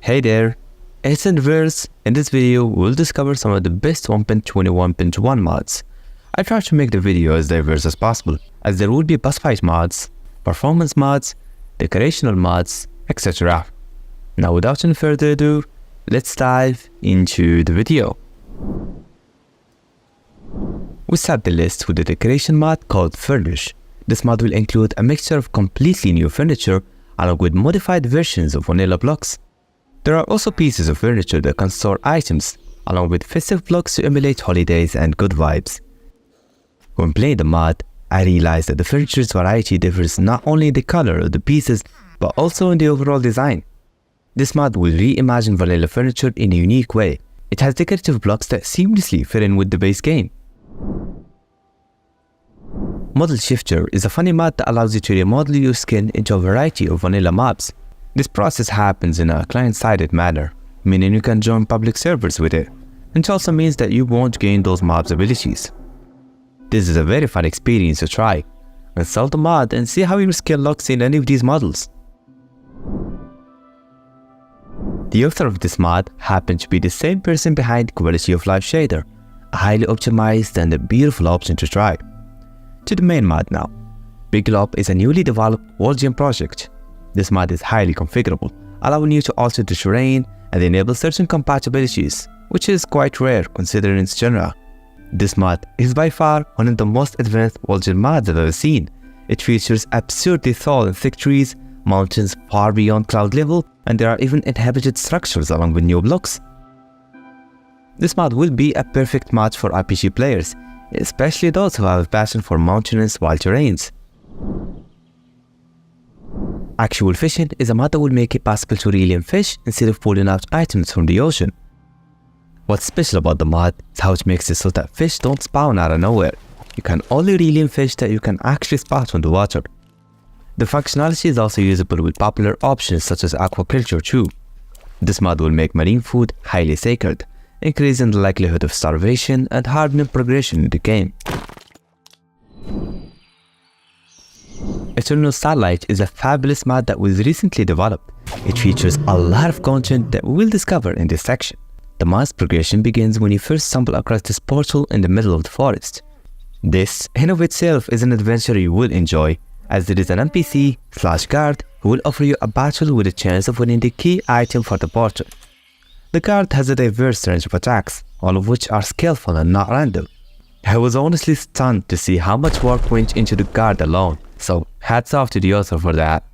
Hey there, it's Inverse. In this video, we'll discover some of the best 1.21.1 mods. I try to make the video as diverse as possible, as there will be boss fight mods, performance mods, decorational mods, etc. Now without any further ado, let's dive into the video. We start the list with the decoration mod called Furnish. This mod will include a mixture of completely new furniture along with modified versions of vanilla blocks. There are also pieces of furniture that can store items, along with festive blocks to emulate holidays and good vibes. When playing the mod, I realized that the furniture's variety differs not only in the color of the pieces, but also in the overall design. This mod will reimagine vanilla furniture in a unique way. It has decorative blocks that seamlessly fit in with the base game. Model Shifter is a funny mod that allows you to remodel your skin into a variety of vanilla mobs. This process happens in a client-sided manner, meaning you can join public servers with it. It also means that you won't gain those mobs' abilities. This is a very fun experience to try. Install the mod and see how your skill looks in any of these models. The author of this mod happens to be the same person behind Quality of Life Shader, a highly optimized and a beautiful option to try. To the main mod now. Big Glob is a newly developed world gem project. This mod is highly configurable, allowing you to alter the terrain and enable certain compatibilities, which is quite rare considering its genre. This mod is by far one of the most advanced world gem mods I've ever seen. It features absurdly tall and thick trees, mountains far beyond cloud level, and there are even inhabited structures along with new blocks. This mod will be a perfect match for RPG players, especially those who have a passion for mountainous wild terrains. Actual Fishing is a mod that will make it possible to reel in fish instead of pulling out items from the ocean. What's special about the mod is how it makes it so that fish don't spawn out of nowhere. You can only reel in fish that you can actually spot from the water. The functionality is also usable with popular options such as aquaculture too. This mod will make marine food highly sacred, increasing the likelihood of starvation and hardening progression in the game. Eternal Starlight is a fabulous mod that was recently developed. It features a lot of content that we will discover in this section. The mod's progression begins when you first stumble across this portal in the middle of the forest. This, in of itself, is an adventure you will enjoy, as there is an NPC/guard who will offer you a battle with a chance of winning the key item for the portal. The guard has a diverse range of attacks, all of which are skillful and not random. I was honestly stunned to see how much work went into the guard alone, so hats off to the author for that.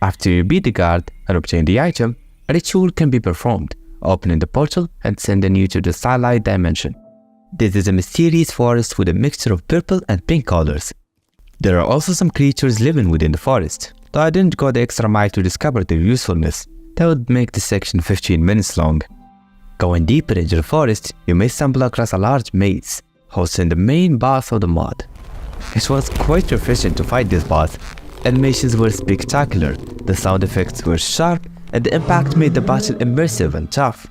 After you beat the guard and obtain the item, a ritual can be performed, opening the portal and sending you to the Starlight Dimension. This is a mysterious forest with a mixture of purple and pink colors. There are also some creatures living within the forest, though I didn't go the extra mile to discover their usefulness. That would make this section 15 minutes long. Going deeper into the forest, you may stumble across a large maze, hosting the main boss of the mod. It was quite efficient to fight this boss. Animations were spectacular, the sound effects were sharp, and the impact made the battle immersive and tough.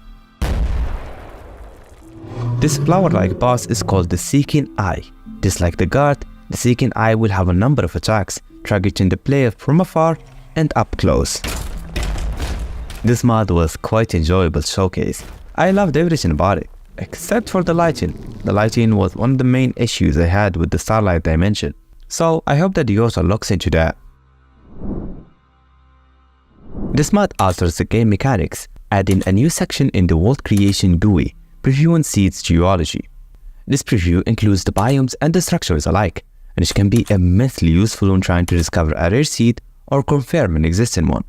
This flower-like boss is called the Seeking Eye. Just like the guard, the Seeking Eye will have a number of attacks, targeting the player from afar and up close. This mod was quite enjoyable to showcase. I loved everything about it, except for the lighting. The lighting was one of the main issues I had with the Starlight Dimension, so I hope that the author looks into that. This mod alters the game mechanics, adding a new section in the World Creation GUI, Previewing Seeds Geology. This preview includes the biomes and the structures alike, and it can be immensely useful when trying to discover a rare seed or confirm an existing one.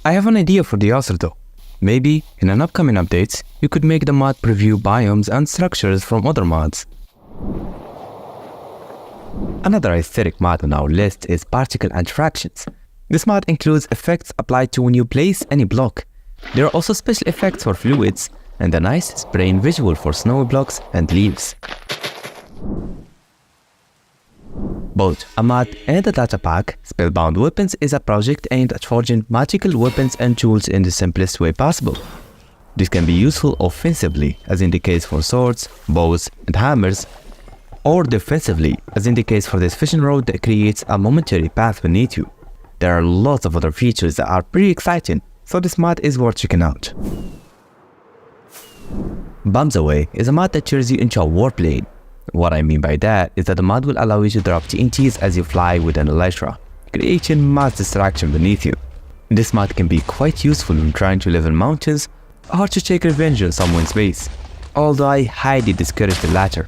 I have an idea for the author though. Maybe, in an upcoming update, you could make the mod preview biomes and structures from other mods. Another aesthetic mod on our list is Particle Interactions. This mod includes effects applied to when you place any block. There are also special effects for fluids, and a nice spraying visual for snowy blocks and leaves. Both a mod and a data pack, Spellbound Weapons is a project aimed at forging magical weapons and tools in the simplest way possible. This can be useful offensively, as in the case for swords, bows, and hammers, or defensively, as in the case for this fishing rod that creates a momentary path beneath you. There are lots of other features that are pretty exciting, so this mod is worth checking out. Bombs Away is a mod that turns you into a warplane. What I mean by that is that the mod will allow you to drop TNTs as you fly with an elytra, creating mass distraction beneath you. This mod can be quite useful when trying to live in mountains or to take revenge on someone's base, although I highly discourage the latter.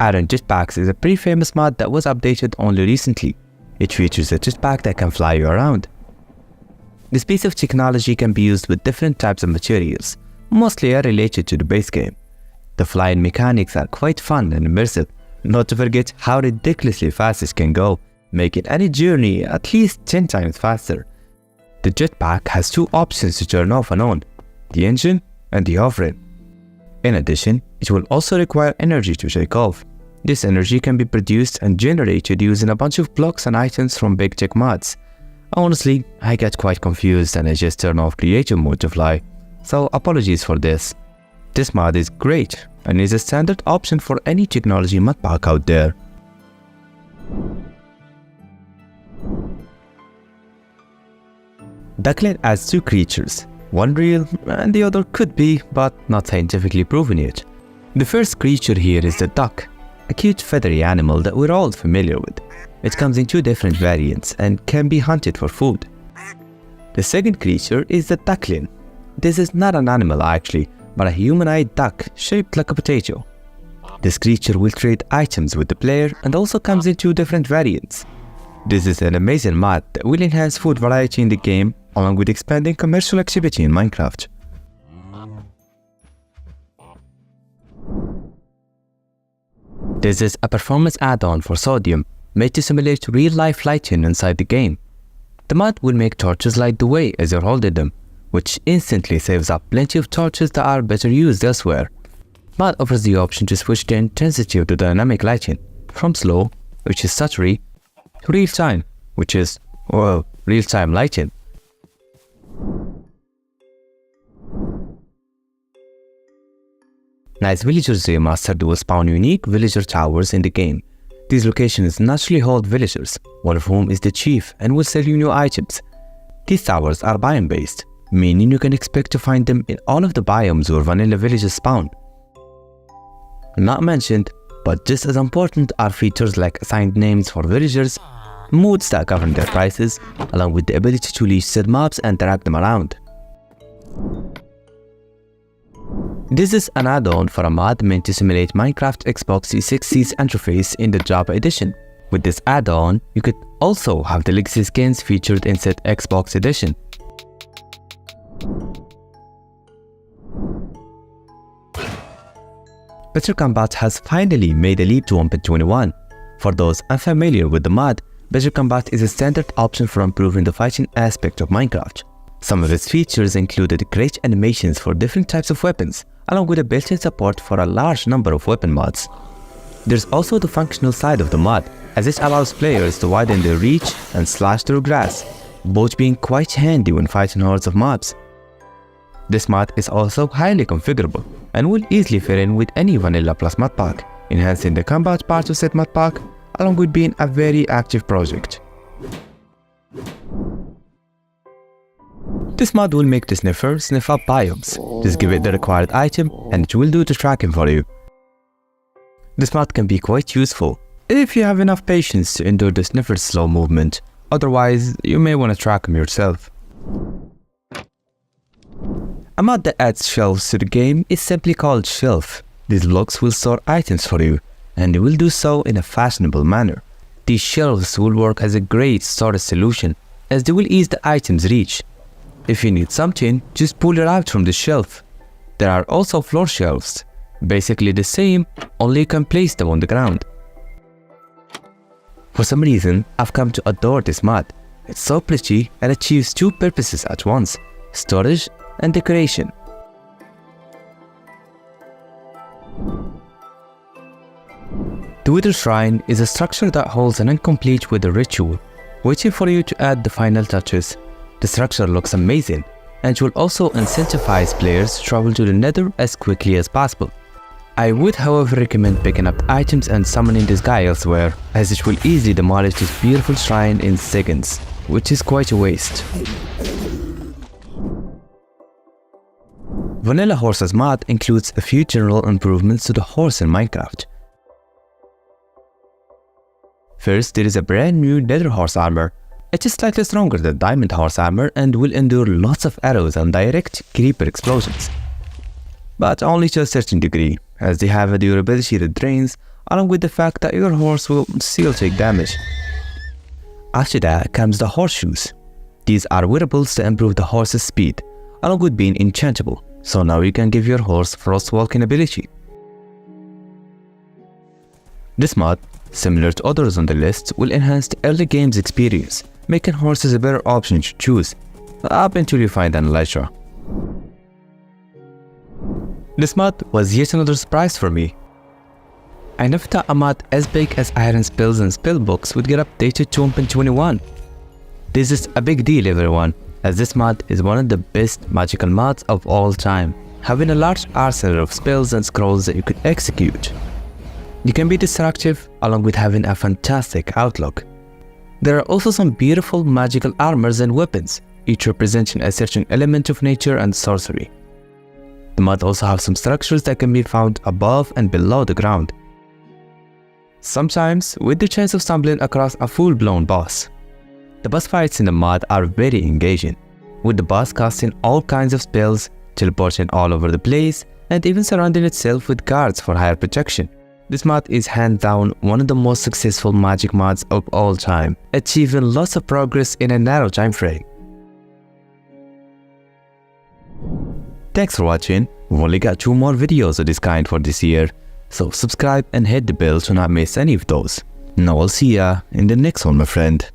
Iron Jetpacks is a pretty famous mod that was updated only recently. It features a jetpack that can fly you around. This piece of technology can be used with different types of materials, mostly are related to the base game. The flying mechanics are quite fun and immersive, not to forget how ridiculously fast it can go, making any journey at least 10 times faster. The jetpack has two options to turn off and on, the engine and the hovering. In addition, it will also require energy to take off. This energy can be produced and generated using a bunch of blocks and items from big tech mods. Honestly, I get quite confused and I just turn off creative mode to fly, so apologies for this. This mod is great and is a standard option for any technology mod pack out there. Duckling adds two creatures, one real and the other could be, but not scientifically proven yet. The first creature here is the duck, a cute feathery animal that we're all familiar with. It comes in two different variants and can be hunted for food. The second creature is the duckling. This is not an animal actually, but a humanoid duck shaped like a potato. This creature will trade items with the player and also comes in two different variants. This is an amazing mod that will enhance food variety in the game along with expanding commercial activity in Minecraft. This is a performance add-on for sodium made to simulate real-life lighting inside the game. The mod will make torches light the way as you're holding them, which instantly saves up plenty of torches that are better used elsewhere. Mod offers the option to switch the intensity of the dynamic lighting from slow, which is stuttery, to real-time, which is, well, real-time lighting. Nice Villagers Remastered will spawn unique villager towers in the game. These locations naturally hold villagers, one of whom is the chief and will sell you new items. These towers are biome based, meaning you can expect to find them in all of the biomes where vanilla villages spawn. Not mentioned, but just as important are features like assigned names for villagers, moods that govern their prices, along with the ability to leash said mobs and drag them around. This is an add-on for a mod meant to simulate Minecraft Xbox 360's interface in the Java edition. With this add-on, you could also have the legacy skins featured in said Xbox edition. Better Combat has finally made a leap to 1.21. For those unfamiliar with the mod, Better Combat is a standard option for improving the fighting aspect of Minecraft. Some of its features included great animations for different types of weapons, along with a built-in support for a large number of weapon mods. There's also the functional side of the mod, as it allows players to widen their reach and slash through grass, both being quite handy when fighting hordes of mobs. This mod is also highly configurable and will easily fit in with any Vanilla Plus mod pack, enhancing the combat part of said mod pack, along with being a very active project. This mod will make the sniffer sniff up biomes. Just give it the required item and it will do the tracking for you. This mod can be quite useful if you have enough patience to endure the sniffer's slow movement, otherwise you may want to track him yourself. A mod that adds shelves to the game is simply called Shelf. These blocks will store items for you, and they will do so in a fashionable manner. These shelves will work as a great storage solution, as they will ease the item's reach. If you need something, just pull it out from the shelf. There are also floor shelves, basically the same, only you can place them on the ground. For some reason, I've come to adore this mod. It's so pretty and achieves two purposes at once: storage and decoration. The Wither Shrine is a structure that holds an incomplete wither ritual, waiting for you to add the final touches. The structure looks amazing, and it will also incentivize players to travel to the Nether as quickly as possible. I would however recommend picking up items and summoning this guy elsewhere, as it will easily demolish this beautiful shrine in seconds, which is quite a waste. Vanilla Horses mod includes a few general improvements to the horse in Minecraft. First, there is a brand new Nether Horse armor. It is slightly stronger than Diamond Horse armor and will endure lots of arrows and direct creeper explosions. But only to a certain degree, as they have a durability that drains, along with the fact that your horse will still take damage. After that comes the horseshoes. These are wearables to improve the horse's speed, along with being enchantable, so now you can give your horse frost walking ability. This mod, similar to others on the list, will enhance the early game's experience, making horses a better option to choose, up until you find an elytra. This mod was yet another surprise for me. I never thought a mod as big as Iron Spells and Spellbooks would get updated to 1.21. This is a big deal, everyone, as this mod is one of the best magical mods of all time, having a large arsenal of spells and scrolls that you could execute. You can be destructive along with having a fantastic outlook. There are also some beautiful magical armors and weapons, each representing a certain element of nature and sorcery. The mod also has some structures that can be found above and below the ground, sometimes with the chance of stumbling across a full-blown boss. The boss fights in the mod are very engaging, with the boss casting all kinds of spells, teleporting all over the place, and even surrounding itself with guards for higher protection. This mod is hands down one of the most successful magic mods of all time, achieving lots of progress in a narrow time frame. Thanks for watching. We've only got 2 more videos of this kind for this year, so subscribe and hit the bell to not miss any of those. Now I'll see ya in the next one, my friend.